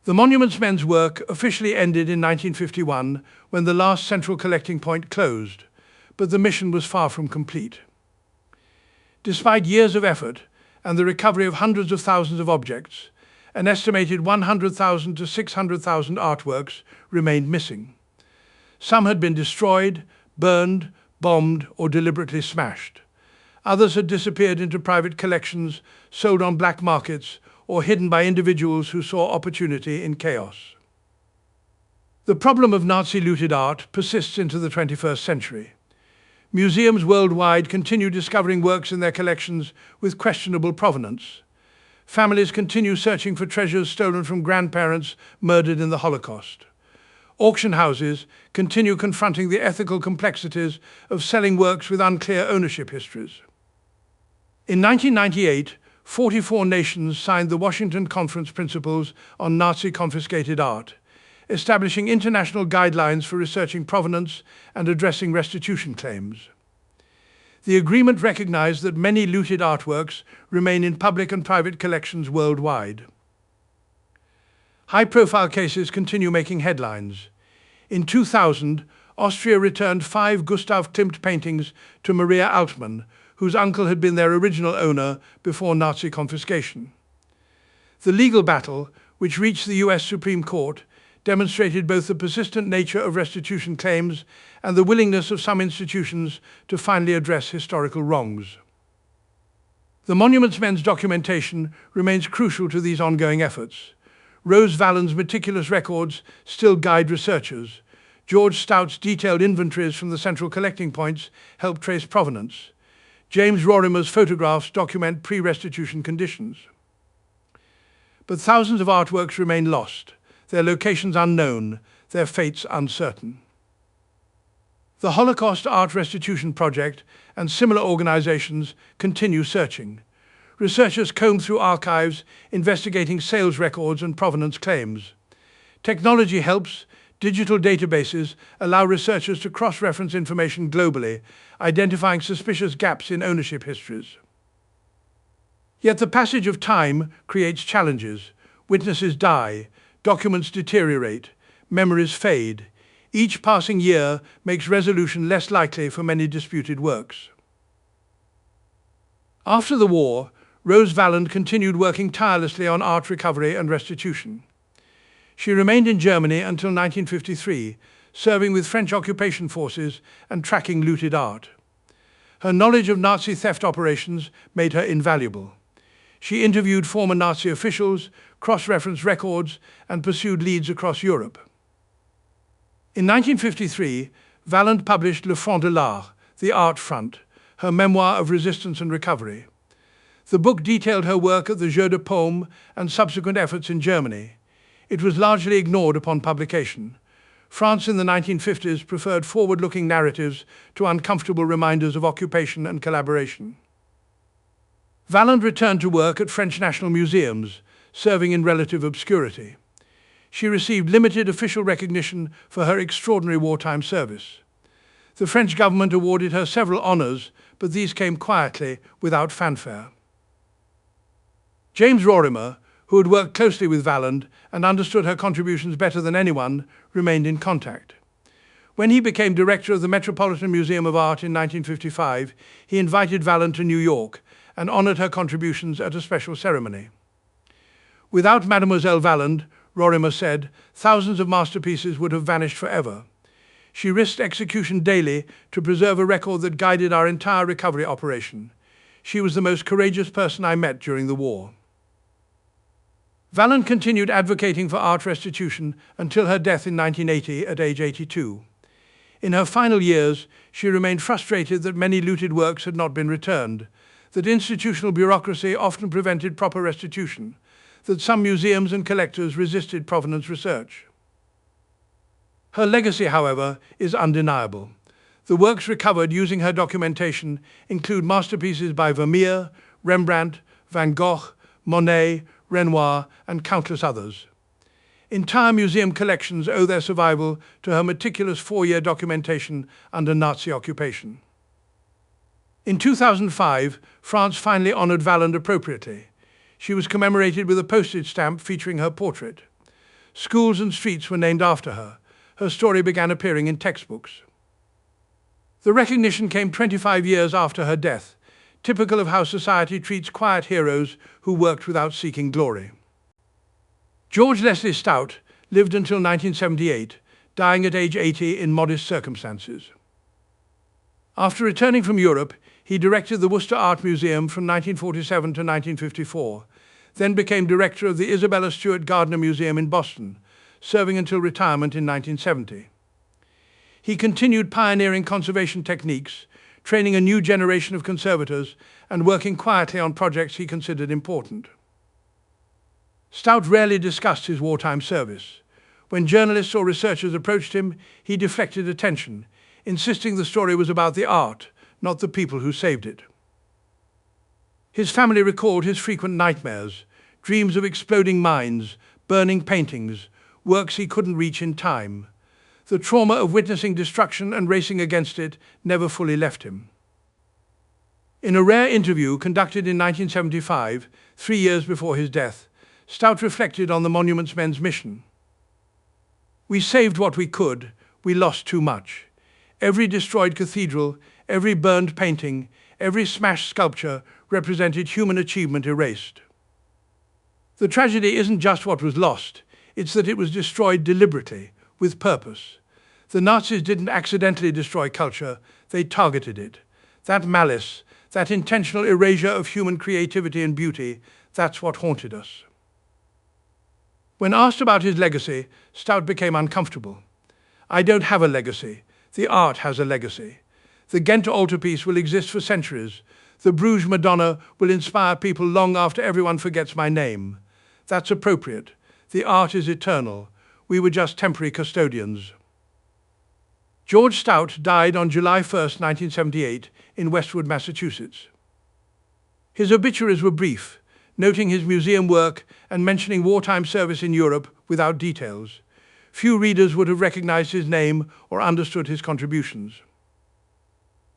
The Monuments Men's work officially ended in 1951 when the last central collecting point closed, but the mission was far from complete. Despite years of effort and the recovery of hundreds of thousands of objects, an estimated 100,000 to 600,000 artworks remained missing. Some had been destroyed, burned, bombed, or deliberately smashed. Others had disappeared into private collections, sold on black markets, or hidden by individuals who saw opportunity in chaos. The problem of Nazi-looted art persists into the 21st century. Museums worldwide continue discovering works in their collections with questionable provenance. Families continue searching for treasures stolen from grandparents murdered in the Holocaust. Auction houses continue confronting the ethical complexities of selling works with unclear ownership histories. In 1998, 44 nations signed the Washington Conference Principles on Nazi-confiscated art, establishing international guidelines for researching provenance and addressing restitution claims. The agreement recognized that many looted artworks remain in public and private collections worldwide. High-profile cases continue making headlines. In 2000, Austria returned 5 Gustav Klimt paintings to Maria Altmann, whose uncle had been their original owner before Nazi confiscation. The legal battle, which reached the US Supreme Court, demonstrated both the persistent nature of restitution claims and the willingness of some institutions to finally address historical wrongs. The Monuments Men's documentation remains crucial to these ongoing efforts. Rose Valland's meticulous records still guide researchers. George Stout's detailed inventories from the central collecting points help trace provenance. James Rorimer's photographs document pre-restitution conditions. But thousands of artworks remain lost, their locations unknown, their fates uncertain. The Holocaust Art Restitution Project and similar organizations continue searching. Researchers comb through archives, investigating sales records and provenance claims. Technology helps. Digital databases allow researchers to cross-reference information globally, identifying suspicious gaps in ownership histories. Yet the passage of time creates challenges. Witnesses die, documents deteriorate, memories fade. Each passing year makes resolution less likely for many disputed works. After the war, Rose Valland continued working tirelessly on art recovery and restitution. She remained in Germany until 1953, serving with French occupation forces and tracking looted art. Her knowledge of Nazi theft operations made her invaluable. She interviewed former Nazi officials, cross-referenced records, and pursued leads across Europe. In 1953, Valland published Le Front de l'Art, The Art Front, her memoir of resistance and recovery. The book detailed her work at the Jeu de Paume and subsequent efforts in Germany. It was largely ignored upon publication. France in the 1950s preferred forward-looking narratives to uncomfortable reminders of occupation and collaboration. Valland returned to work at French national museums, serving in relative obscurity. She received limited official recognition for her extraordinary wartime service. The French government awarded her several honors, but these came quietly, without fanfare. James Rorimer, who had worked closely with Valland and understood her contributions better than anyone, remained in contact. When he became director of the Metropolitan Museum of Art in 1955, he invited Valland to New York and honored her contributions at a special ceremony. Without Mademoiselle Valland, Rorimer said, thousands of masterpieces would have vanished forever. She risked execution daily to preserve a record that guided our entire recovery operation. She was the most courageous person I met during the war. Valland continued advocating for art restitution until her death in 1980 at age 82. In her final years, she remained frustrated that many looted works had not been returned, that institutional bureaucracy often prevented proper restitution, that some museums and collectors resisted provenance research. Her legacy, however, is undeniable. The works recovered using her documentation include masterpieces by Vermeer, Rembrandt, Van Gogh, Monet, Renoir, and countless others. Entire museum collections owe their survival to her meticulous 4-year documentation under Nazi occupation. In 2005, France finally honored Valland appropriately. She was commemorated with a postage stamp featuring her portrait. Schools and streets were named after her. Her story began appearing in textbooks. The recognition came 25 years after her death, typical of how society treats quiet heroes who worked without seeking glory. George Leslie Stout lived until 1978, dying at age 80 in modest circumstances. After returning from Europe, he directed the Worcester Art Museum from 1947 to 1954, then became director of the Isabella Stewart Gardner Museum in Boston, serving until retirement in 1970. He continued pioneering conservation techniques, training a new generation of conservators, and working quietly on projects he considered important. Stout rarely discussed his wartime service. When journalists or researchers approached him, he deflected attention, insisting the story was about the art, not the people who saved it. His family recalled his frequent nightmares, dreams of exploding mines, burning paintings, works he couldn't reach in time. The trauma of witnessing destruction and racing against it never fully left him. In a rare interview conducted in 1975, 3 years before his death, Stout reflected on the Monuments Men's mission. "We saved what we could, we lost too much. Every destroyed cathedral, every burned painting, every smashed sculpture represented human achievement erased. The tragedy isn't just what was lost, it's that it was destroyed deliberately, with purpose. The Nazis didn't accidentally destroy culture, they targeted it. That malice, that intentional erasure of human creativity and beauty, that's what haunted us." When asked about his legacy, Stout became uncomfortable. "I don't have a legacy. The art has a legacy. The Ghent altarpiece will exist for centuries. The Bruges Madonna will inspire people long after everyone forgets my name. That's appropriate. The art is eternal. We were just temporary custodians." George Stout died on July 1, 1978, in Westwood, Massachusetts. His obituaries were brief, noting his museum work and mentioning wartime service in Europe without details. Few readers would have recognized his name or understood his contributions.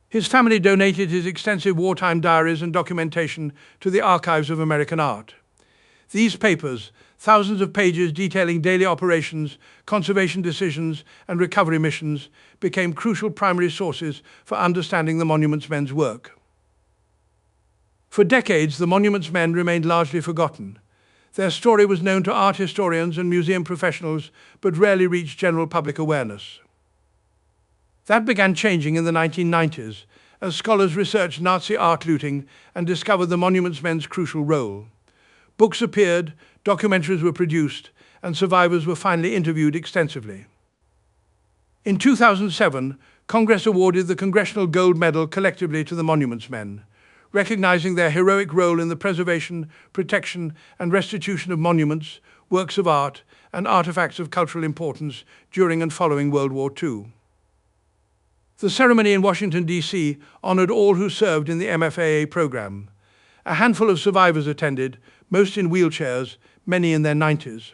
His family donated his extensive wartime diaries and documentation to the Archives of American Art. These papers, thousands of pages detailing daily operations, conservation decisions, and recovery missions, became crucial primary sources for understanding the Monuments Men's work. For decades, the Monuments Men remained largely forgotten. Their story was known to art historians and museum professionals, but rarely reached general public awareness. That began changing in the 1990s, as scholars researched Nazi art looting and discovered the Monuments Men's crucial role. Books appeared, documentaries were produced, and survivors were finally interviewed extensively. In 2007, Congress awarded the Congressional Gold Medal collectively to the Monuments Men, recognizing their heroic role in the preservation, protection, and restitution of monuments, works of art, and artifacts of cultural importance during and following World War II. The ceremony in Washington, D.C. honored all who served in the MFAA program. A handful of survivors attended, most in wheelchairs, many in their 90s.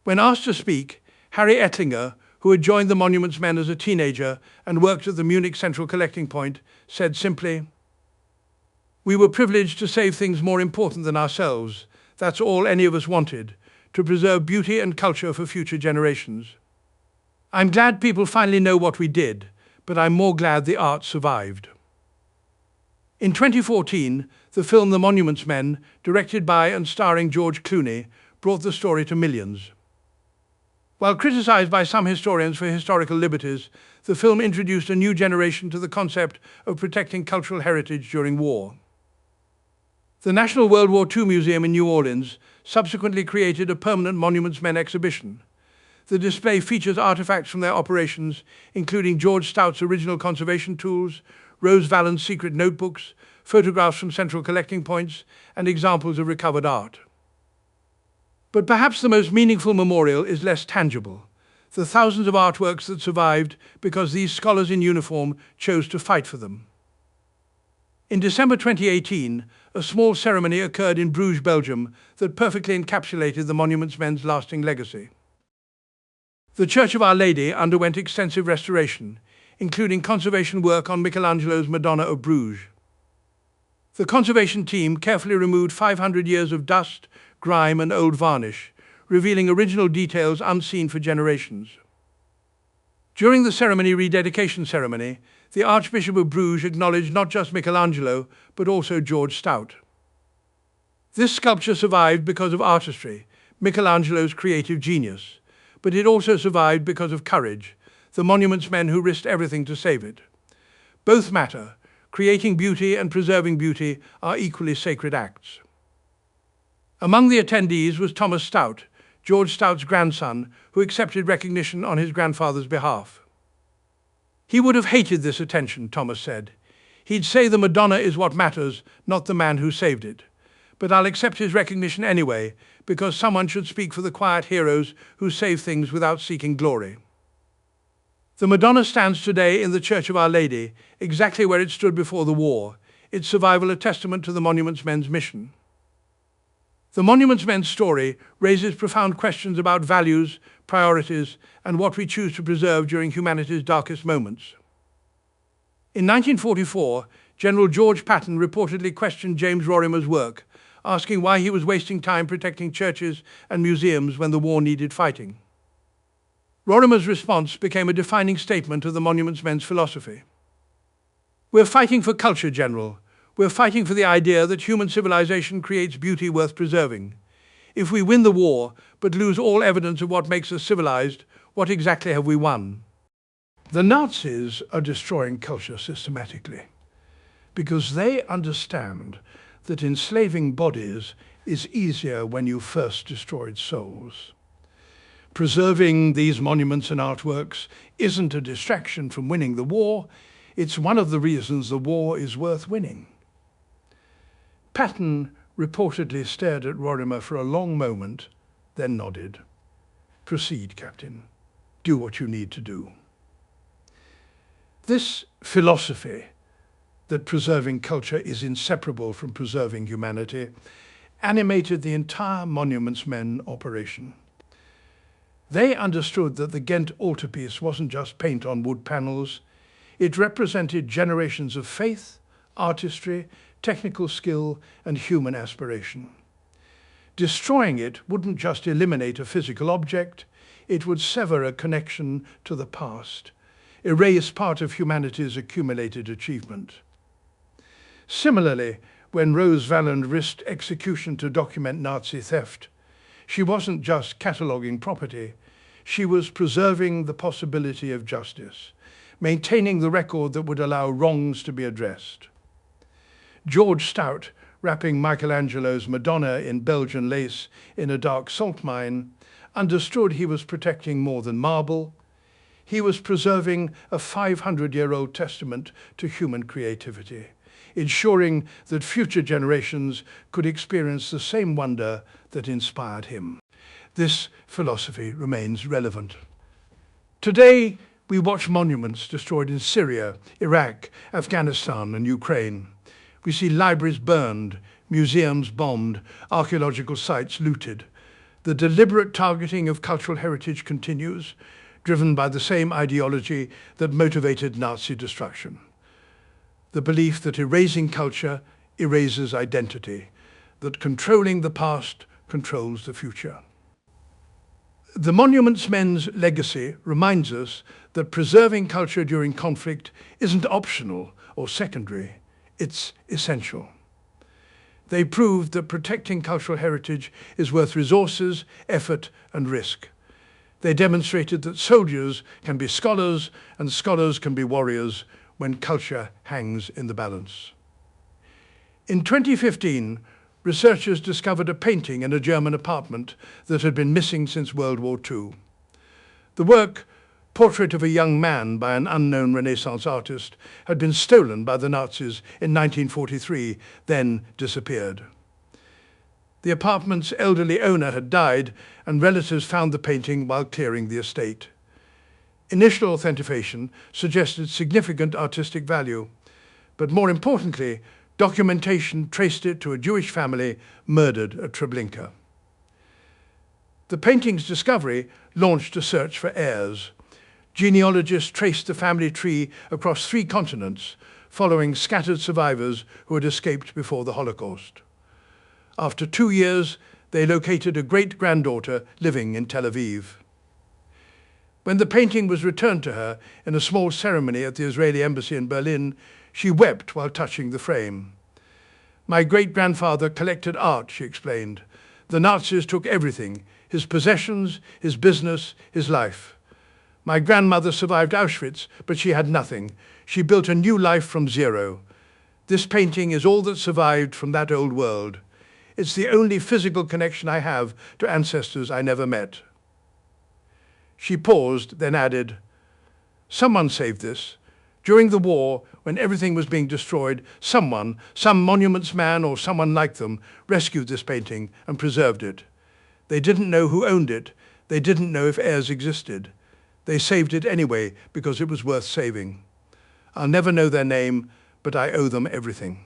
When asked to speak, Harry Ettlinger, who had joined the Monuments Men as a teenager and worked at the Munich Central Collecting Point, said simply, "We were privileged to save things more important than ourselves. That's all any of us wanted, to preserve beauty and culture for future generations. I'm glad people finally know what we did, but I'm more glad the art survived. In 2014, the film The Monuments Men, directed by and starring George Clooney, brought the story to millions. While criticized by some historians for historical liberties, the film introduced a new generation to the concept of protecting cultural heritage during war. The National World War II Museum in New Orleans subsequently created a permanent Monuments Men exhibition. The display features artifacts from their operations, including George Stout's original conservation tools, Rose Valland's secret notebooks, photographs from central collecting points, and examples of recovered art. But perhaps the most meaningful memorial is less tangible: the thousands of artworks that survived because these scholars in uniform chose to fight for them. In December 2018, a small ceremony occurred in Bruges, Belgium, that perfectly encapsulated the Monuments Men's lasting legacy. The Church of Our Lady underwent extensive restoration, including conservation work on Michelangelo's Madonna of Bruges. The conservation team carefully removed 500 years of dust, grime, and old varnish, revealing original details unseen for generations. During the rededication ceremony, the Archbishop of Bruges acknowledged not just Michelangelo, but also George Stout. This sculpture survived because of artistry, Michelangelo's creative genius, but it also survived because of courage, the Monuments Men who risked everything to save it. Both matter. Creating beauty and preserving beauty are equally sacred acts. Among the attendees was Thomas Stout, George Stout's grandson, who accepted recognition on his grandfather's behalf. He would have hated this attention, Thomas said. He'd say the Madonna is what matters, not the man who saved it. But I'll accept his recognition anyway, because someone should speak for the quiet heroes who save things without seeking glory. The Madonna stands today in the Church of Our Lady, exactly where it stood before the war, its survival a testament to the Monuments Men's mission. The Monuments Men's story raises profound questions about values, priorities, and what we choose to preserve during humanity's darkest moments. In 1944, General George Patton reportedly questioned James Rorimer's work, asking why he was wasting time protecting churches and museums when the war needed fighting. Rorimer's response became a defining statement of the Monuments Men's philosophy. We're fighting for culture, General. We're fighting for the idea that human civilization creates beauty worth preserving. If we win the war, but lose all evidence of what makes us civilized, what exactly have we won? The Nazis are destroying culture systematically because they understand that enslaving bodies is easier when you first destroyed souls. Preserving these monuments and artworks isn't a distraction from winning the war. It's one of the reasons the war is worth winning. Patton reportedly stared at Rorimer for a long moment, then nodded. Proceed, Captain. Do what you need to do. This philosophy that preserving culture is inseparable from preserving humanity animated the entire Monuments Men operation. They understood that the Ghent altarpiece wasn't just paint on wood panels. It represented generations of faith, artistry, technical skill, and human aspiration. Destroying it wouldn't just eliminate a physical object, it would sever a connection to the past, erase part of humanity's accumulated achievement. Similarly, when Rose Valland risked execution to document Nazi theft, she wasn't just cataloguing property, she was preserving the possibility of justice, maintaining the record that would allow wrongs to be addressed. George Stout, wrapping Michelangelo's Madonna in Belgian lace in a dark salt mine, understood he was protecting more than marble. He was preserving a 500-year-old testament to human creativity, ensuring that future generations could experience the same wonder that inspired him. This philosophy remains relevant. Today, we watch monuments destroyed in Syria, Iraq, Afghanistan, and Ukraine. We see libraries burned, museums bombed, archaeological sites looted. The deliberate targeting of cultural heritage continues, driven by the same ideology that motivated Nazi destruction. The belief that erasing culture erases identity, that controlling the past controls the future. The Monuments Men's legacy reminds us that preserving culture during conflict isn't optional or secondary, it's essential. They proved that protecting cultural heritage is worth resources, effort, and risk. They demonstrated that soldiers can be scholars and scholars can be warriors when culture hangs in the balance. In 2015, researchers discovered a painting in a German apartment that had been missing since World War II. The work, Portrait of a Young Man by an unknown Renaissance artist, had been stolen by the Nazis in 1943, then disappeared. The apartment's elderly owner had died, and relatives found the painting while clearing the estate. Initial authentication suggested significant artistic value, but more importantly, documentation traced it to a Jewish family murdered at Treblinka. The painting's discovery launched a search for heirs. Genealogists traced the family tree across 3 continents, following scattered survivors who had escaped before the Holocaust. After 2 years, they located a great-granddaughter living in Tel Aviv. When the painting was returned to her in a small ceremony at the Israeli embassy in Berlin, she wept while touching the frame. "My great-grandfather collected art," she explained. "The Nazis took everything, his possessions, his business, his life. My grandmother survived Auschwitz, but she had nothing. She built a new life from zero. This painting is all that survived from that old world. It's the only physical connection I have to ancestors I never met." She paused, then added, "Someone saved this. During the war, when everything was being destroyed, someone, some monuments man or someone like them, rescued this painting and preserved it. They didn't know who owned it. They didn't know if heirs existed. They saved it anyway because it was worth saving. I'll never know their name, but I owe them everything."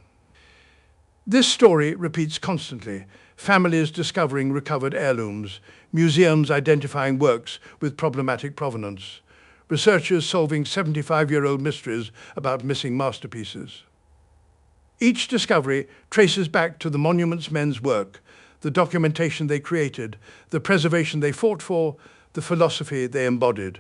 This story repeats constantly. Families discovering recovered heirlooms, museums identifying works with problematic provenance, researchers solving 75-year-old mysteries about missing masterpieces. Each discovery traces back to the Monuments Men's work, the documentation they created, the preservation they fought for, the philosophy they embodied.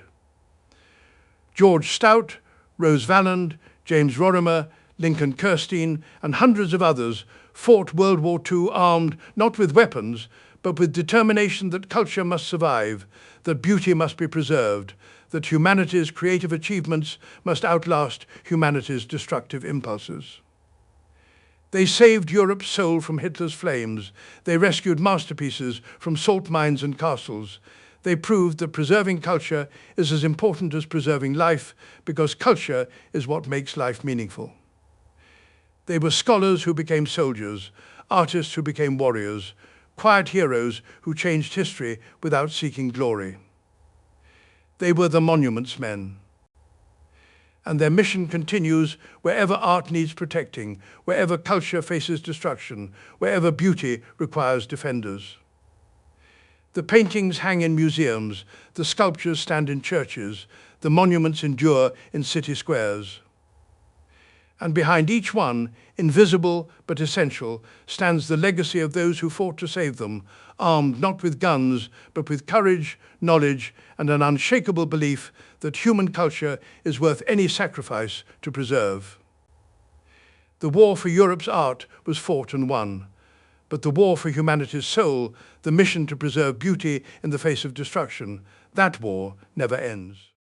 George Stout, Rose Valland, James Rorimer, Lincoln Kirstein, and hundreds of others fought World War II armed not with weapons, but with determination that culture must survive, that beauty must be preserved, that humanity's creative achievements must outlast humanity's destructive impulses. They saved Europe's soul from Hitler's flames. They rescued masterpieces from salt mines and castles. They proved that preserving culture is as important as preserving life, because culture is what makes life meaningful. They were scholars who became soldiers, artists who became warriors, quiet heroes who changed history without seeking glory. They were the Monuments Men. And their mission continues wherever art needs protecting, wherever culture faces destruction, wherever beauty requires defenders. The paintings hang in museums, the sculptures stand in churches, the monuments endure in city squares. And behind each one, invisible but essential, stands the legacy of those who fought to save them, armed not with guns, but with courage, knowledge, and an unshakable belief that human culture is worth any sacrifice to preserve. The war for Europe's art was fought and won, but the war for humanity's soul, the mission to preserve beauty in the face of destruction, that war never ends.